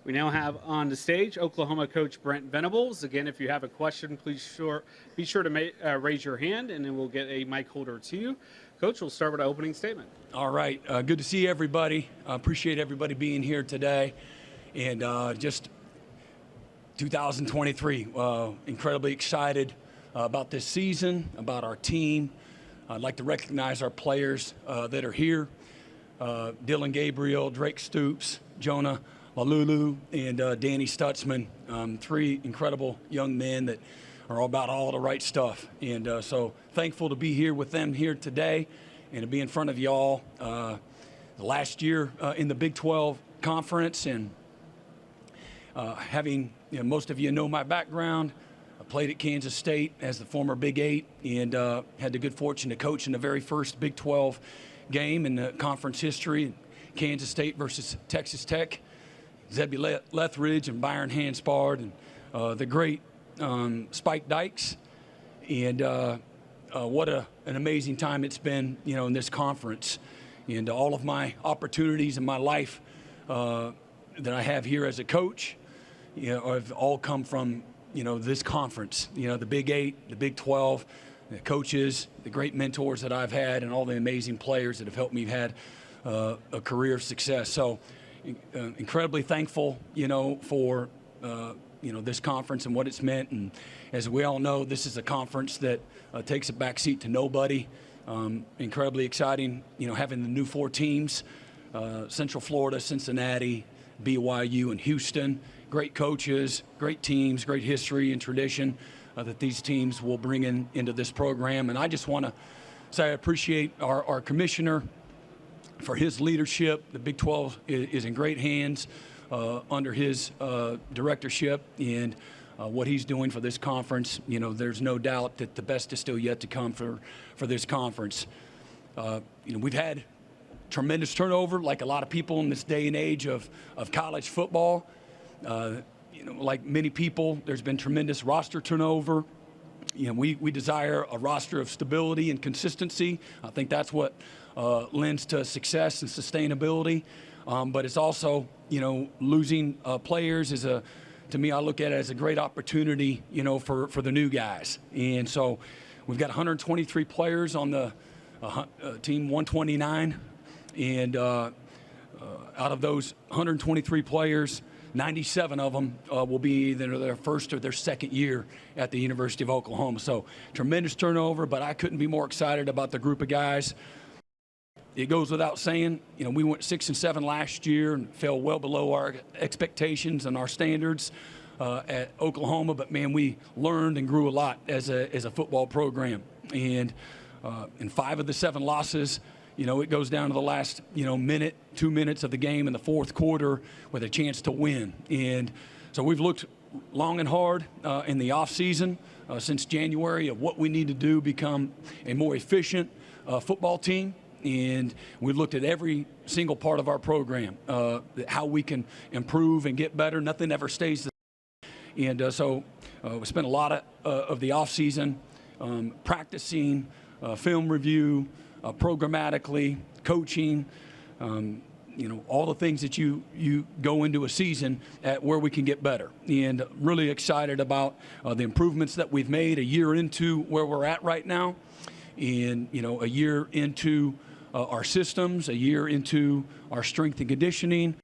We now have on the stage Oklahoma coach Brent Venables. Again, if you have a question, please be sure to raise your hand, and then we'll get a mic holder to you. Coach, we'll start with an opening statement. All right. Good to see everybody. I appreciate everybody being here today. And just 2023, incredibly excited about this season, about our team. I'd like to recognize our players that are here. Dylan Gabriel, Drake Stoops, Jonah Lalulu, and Danny Stutzman, three incredible young men that are all about all the right stuff. And so thankful to be here with them here today and to be in front of y'all. Last year in the Big 12 Conference, and having, most of you know my background. I played at Kansas State as the former Big 8 and had the good fortune to coach in the very first Big 12 game in the conference history, Kansas State versus Texas Tech. Zebby Lethridge and Byron Hanspard and the great Spike Dykes. And what an amazing time it's been, in this conference. And all of my opportunities in my life that I have here as a coach, have all come from, this conference. The Big 8, the Big 12, the coaches, the great mentors that I've had, and all the amazing players that have helped me have a career of success. So incredibly thankful, for, this conference and what it's meant. And as we all know, this is a conference that takes a backseat to nobody. Incredibly exciting, having the new 4 teams, Central Florida, Cincinnati, BYU, and Houston. Great coaches, great teams, great history and tradition that these teams will bring into this program. And I just want to say I appreciate our commissioner for his leadership. The Big 12 is in great hands under his directorship, and what he's doing for this conference. There's no doubt that the best is still yet to come for this conference. We've had tremendous turnover, like a lot of people in this day and age of college football. Like many people, there's been tremendous roster turnover. We desire a roster of stability and consistency. I think that's what lends to success and sustainability. But it's also, losing players is to me, I look at it as a great opportunity, for the new guys. And so we've got 123 players on the team 129. And out of those 123 players, 97 of them will be either their first or their second year at the University of Oklahoma. So tremendous turnover, but I couldn't be more excited about the group of guys. It goes without saying, we went 6-7 last year and fell well below our expectations and our standards at Oklahoma. But man, we learned and grew a lot as a football program. And in 5 of the 7 losses, it goes down to the last, minute, 2 minutes of the game in the fourth quarter with a chance to win. And so we've looked long and hard in the offseason since January of what we need to do to become a more efficient football team. And we've looked at every single part of our program, how we can improve and get better. Nothing ever stays the same. And so we spent a lot of the offseason practicing, film review, programmatically, coaching, all the things that you go into a season at where we can get better. And really excited about the improvements that we've made a year into where we're at right now. And, a year into our systems, a year into our strength and conditioning, as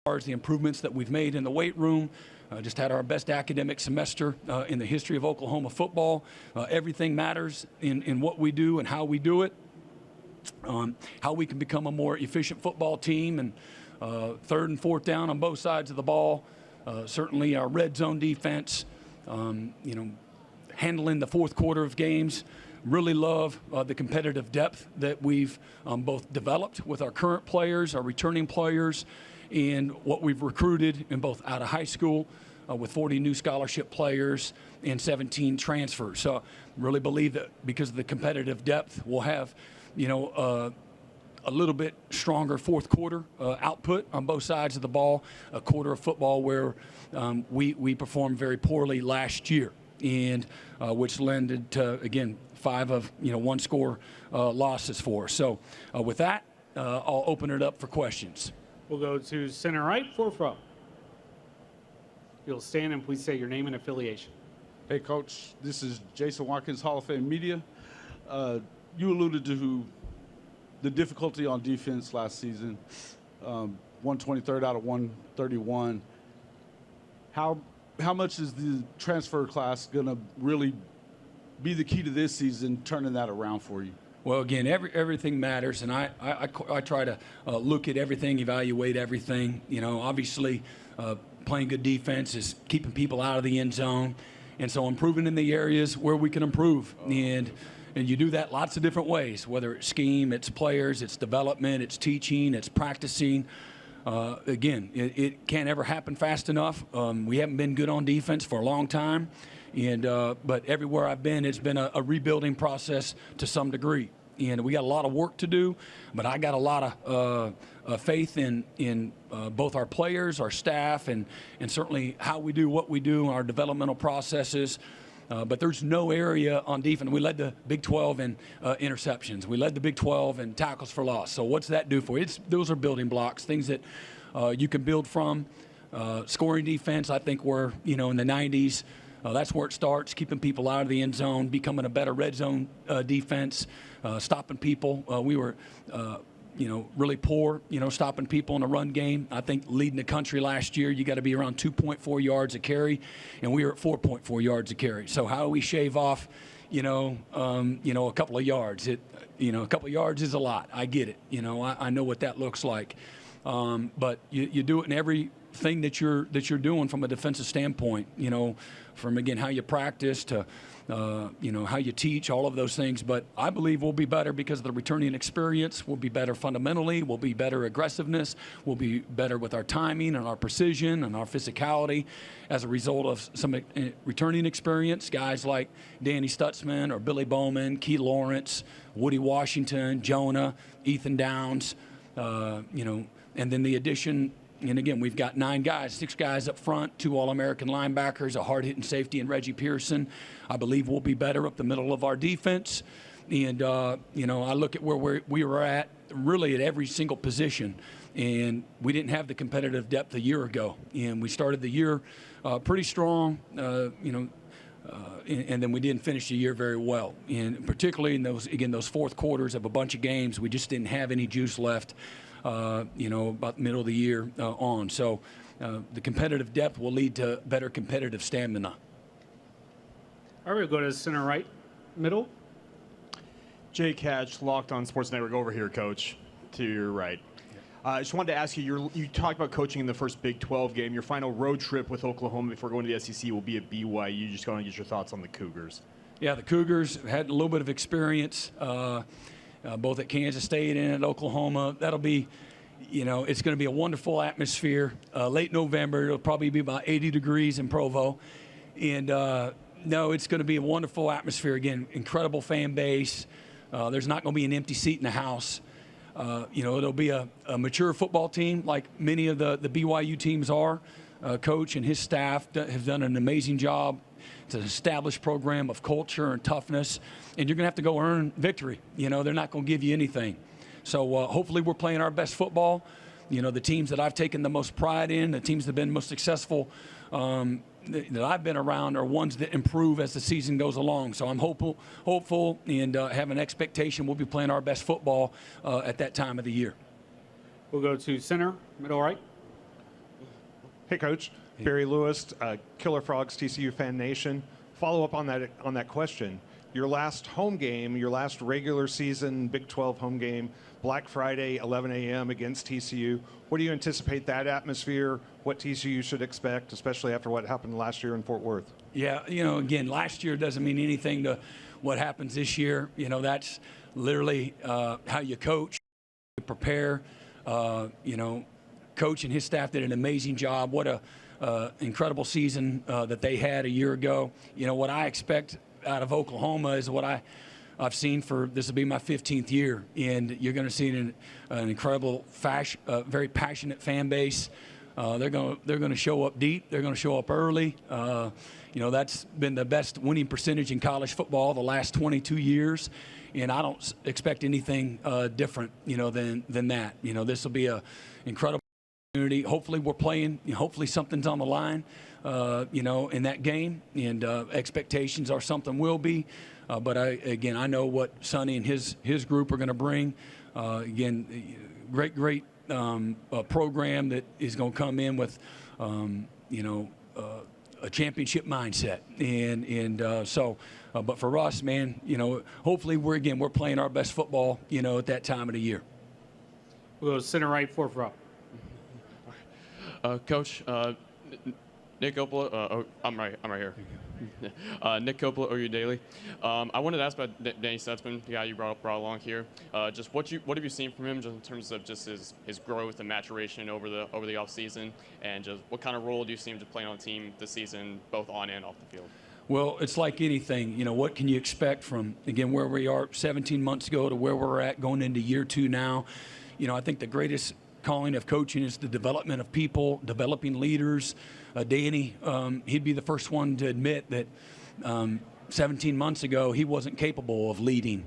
far as the improvements that we've made in the weight room. Just had our best academic semester in the history of Oklahoma football. Everything matters in what we do and how we do it. How we can become a more efficient football team, and 3rd and 4th down on both sides of the ball. Certainly our red zone defense, handling the fourth quarter of games. Really love the competitive depth that we've both developed with our current players, our returning players, and what we've recruited in both out of high school with 40 new scholarship players and 17 transfers. So really believe that because of the competitive depth, we'll have, a little bit stronger fourth quarter output on both sides of the ball, a quarter of football where we performed very poorly last year, and which lended to, again, 5 of, 1-score losses for us. So with that, I'll open it up for questions. We'll go to center right, 4th row. You'll stand and please say your name and affiliation. Hey, Coach, this is Jason Watkins, Hall of Fame Media. You alluded to the difficulty on defense last season, 123rd out of 131. How much is the transfer class going to really be the key to this season, turning that around for you? Well, again, everything matters, and I try to look at everything, evaluate everything. You know, obviously, playing good defense is keeping people out of the end zone, and so improving in the areas where we can improve. And you do that lots of different ways, whether it's scheme, it's players, it's development, it's teaching, it's practicing. Again, it can't ever happen fast enough. We haven't been good on defense for a long time. But everywhere I've been, it's been a rebuilding process to some degree. And we got a lot of work to do, but I got a lot of faith in both our players, our staff, and certainly how we do what we do, our developmental processes. But there's no area on defense. We led the Big 12 in interceptions. We led the Big 12 in tackles for loss. So what's that do for you? Those are building blocks, things that you can build from. Scoring defense, I think we're in the 90s. That's where it starts, keeping people out of the end zone, becoming a better red zone defense, stopping people. We were, really poor, stopping people in the run game. I think leading the country last year, you got to be around 2.4 yards a carry, and we were at 4.4 yards a carry. So how do we shave off, a couple of yards? A couple of yards is a lot. I get it. I know what that looks like. But you do it in everything that you're doing from a defensive standpoint, from, again, how you practice to, how you teach, all of those things. But I believe we'll be better because of the returning experience. We'll be better fundamentally. We'll be better aggressiveness. We'll be better with our timing and our precision and our physicality as a result of some returning experience. Guys like Danny Stutzman or Billy Bowman, Key Lawrence, Woody Washington, Jonah, Ethan Downs, and then the addition. And again, we've got 6 guys up front, 2 All-American linebackers, a hard-hitting safety in Reggie Pearson. I believe we'll be better up the middle of our defense. And, I look at where we were at, really at every single position. And we didn't have the competitive depth a year ago. And we started the year pretty strong, and then we didn't finish the year very well. And particularly in those fourth quarters of a bunch of games, we just didn't have any juice left. About the middle of the year on. So the competitive depth will lead to better competitive stamina. All right, we'll go to center right, middle. Jake Hatch, Locked On Sports Network over here, Coach, to your right. I just wanted to ask you, you talked about coaching in the first Big 12 game. Your final road trip with Oklahoma before going to the SEC will be at BYU. Just going to get your thoughts on the Cougars. Yeah, the Cougars had a little bit of experience. Both at Kansas State and at Oklahoma. That'll be, it's going to be a wonderful atmosphere. Late November, it'll probably be about 80 degrees in Provo. And, it's going to be a wonderful atmosphere. Again, incredible fan base. There's not going to be an empty seat in the house. It'll be a mature football team like many of the BYU teams are. Coach and his staff have done an amazing job. It's an established program of culture and toughness, and you're going to have to go earn victory. They're not going to give you anything. So hopefully we're playing our best football. The teams that I've taken the most pride in, the teams that have been most successful that I've been around are ones that improve as the season goes along. So I'm hopeful and have an expectation we'll be playing our best football at that time of the year. We'll go to center, middle right. Hey, Coach. Barry Lewis, Killer Frogs, TCU Fan Nation. Follow up on that question. Your last home game, your last regular season Big 12 home game, Black Friday, 11 a.m. against TCU. What do you anticipate that atmosphere, what TCU should expect, especially after what happened last year in Fort Worth? Yeah, again, last year doesn't mean anything to what happens this year. That's literally how you coach, you prepare. Coach and his staff did an amazing job. What a incredible season that they had a year ago. What I expect out of Oklahoma is what I've seen this will be my 15th year, and you're going to see an incredible, very passionate fan base. They're going to show up deep. They're going to show up early. That's been the best winning percentage in college football the last 22 years, and I don't expect anything different, than that. This will be a incredible Hopefully we're playing, hopefully something's on the line, in that game, and expectations are something will be. But I know what Sonny and his group are going to bring. Great program that is going to come in with, a championship mindset. But for us, man, hopefully we're playing our best football, at that time of the year. We'll go center right, fourth row. Coach, Nick Coppola, I'm right here. Nick Coppola, OU Daily. I wanted to ask about Danny Stutzman, the guy you brought along here. Just what have you seen from him, just in terms of just his growth and maturation over the offseason, and just what kind of role do you see him just playing on the team this season, both on and off the field? Well, it's like anything. What can you expect from, again, where we are 17 months ago to where we're at going into year 2 now? I think the greatest calling of coaching is the development of people, developing leaders. Danny, he'd be the first one to admit that 17 months ago he wasn't capable of leading.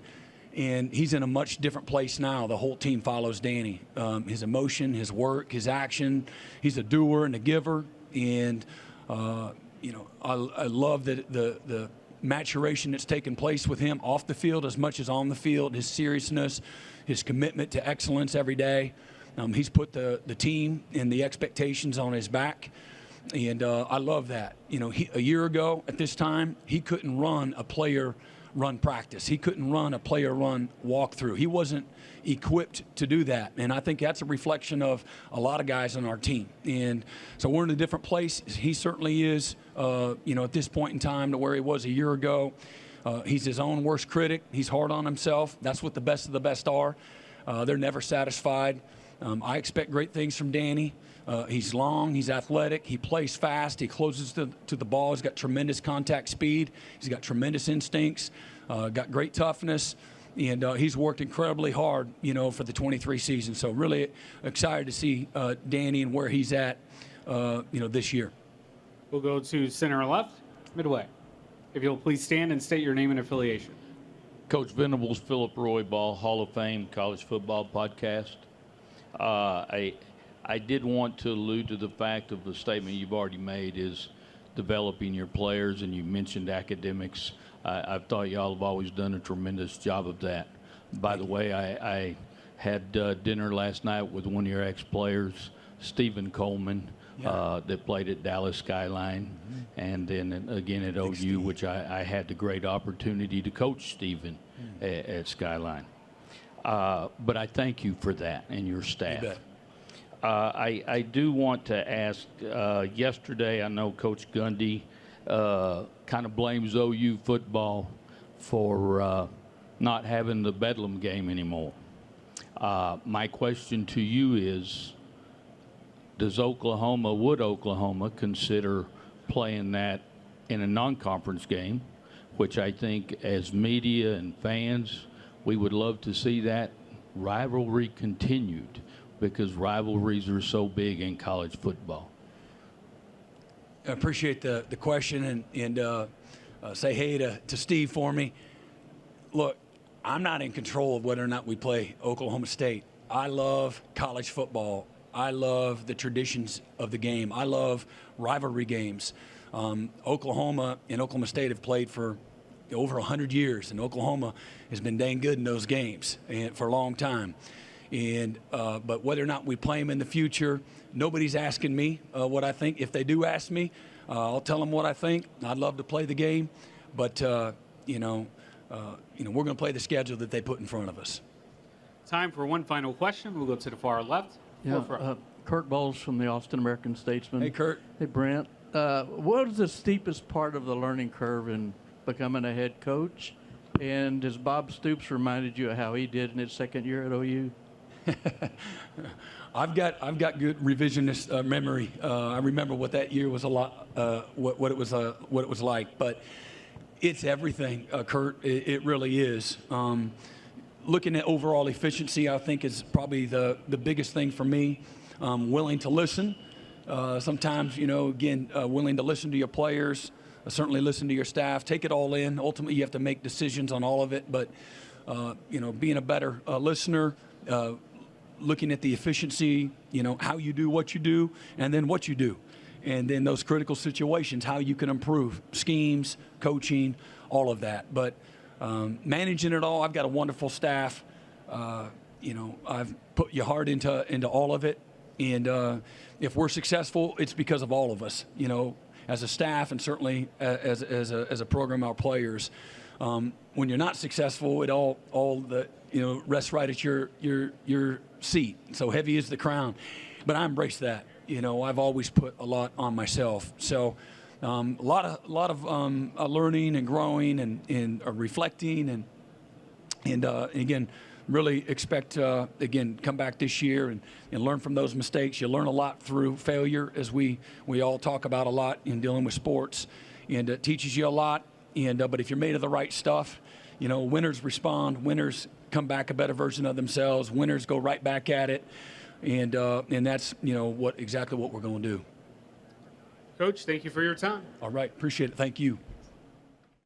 And he's in a much different place now. The whole team follows Danny. His emotion, his work, his action. He's a doer and a giver. And, I love the maturation that's taken place with him off the field as much as on the field, his seriousness, his commitment to excellence every day. He's put the team and the expectations on his back, and I love that. A year ago at this time, he couldn't run a player run practice. He couldn't run a player run walkthrough. He wasn't equipped to do that, and I think that's a reflection of a lot of guys on our team. And so we're in a different place. He certainly is, at this point in time to where he was a year ago. He's his own worst critic. He's hard on himself. That's what the best of the best are. They're never satisfied. I expect great things from Danny. He's long, he's athletic, he plays fast, he closes to the ball, he's got tremendous contact speed, he's got tremendous instincts, got great toughness, and he's worked incredibly hard, for the 23 season. So really excited to see Danny and where he's at, this year. We'll go to center left, midway. If you'll please stand and state your name and affiliation. Coach Venables, Philip Roybal, Hall of Fame College Football Podcast. I did want to allude to the fact of the statement you've already made is developing your players, and you mentioned academics. I've thought y'all have always done a tremendous job of that. By the way, I had dinner last night with one of your ex-players, Stephen Coleman, that played at Dallas Skyline, and then again at OU, which I had the great opportunity to coach Stephen at Skyline. But I thank you for that and your staff. I do want to ask, yesterday I know Coach Gundy kind of blames OU football for not having the Bedlam game anymore. My question to you is, would Oklahoma consider playing that in a non-conference game, which I think as media and fans, we would love to see that rivalry continued, because rivalries are so big in college football. I appreciate the question, and say hey to Steve for me. Look, I'm not in control of whether or not we play Oklahoma State. I love college football. I love the traditions of the game. I love rivalry games. Oklahoma and Oklahoma State have played for over 100 years, and Oklahoma has been dang good in those games and for a long time. And but whether or not we play them in the future, nobody's asking me what I think. If they do ask me, I'll tell them what I think. I'd love to play the game, but we're going to play the schedule that they put in front of us. Time for one final question. We'll go to the far left. Yeah, Kurt Bowles from the Austin American-Statesman. Hey, Kurt. Hey, Brent. What is the steepest part of the learning curve in becoming a head coach? And has Bob Stoops reminded you of how he did in his second year at OU? I've got good revisionist memory. I remember what that year was what it was like. But it's everything, Kurt. It really is. Looking at overall efficiency, I think is probably the biggest thing for me. Willing to listen. Sometimes, willing to listen to your players. Certainly listen to your staff. Take it all in. Ultimately, you have to make decisions on all of it. But being a better listener. looking at the efficiency, how you do what you do, and then what you do. And then those critical situations, how you can improve, schemes, coaching, all of that. But managing it all, I've got a wonderful staff. I've put your heart into all of it. And if we're successful, it's because of all of us, as a staff and certainly as a program, our players. When you're not successful, it all the rests right at your seat. So heavy is the crown, but I embrace that. I've always put a lot on myself. So a lot of learning and growing and reflecting and again, really expect come back this year and learn from those mistakes. You learn a lot through failure, as we all talk about a lot in dealing with sports, and it teaches you a lot. And but if you're made of the right stuff, winners respond. Winners come back a better version of themselves. Winners go right back at it, and that's exactly what we're going to do. Coach, thank you for your time. All right, appreciate it. Thank you.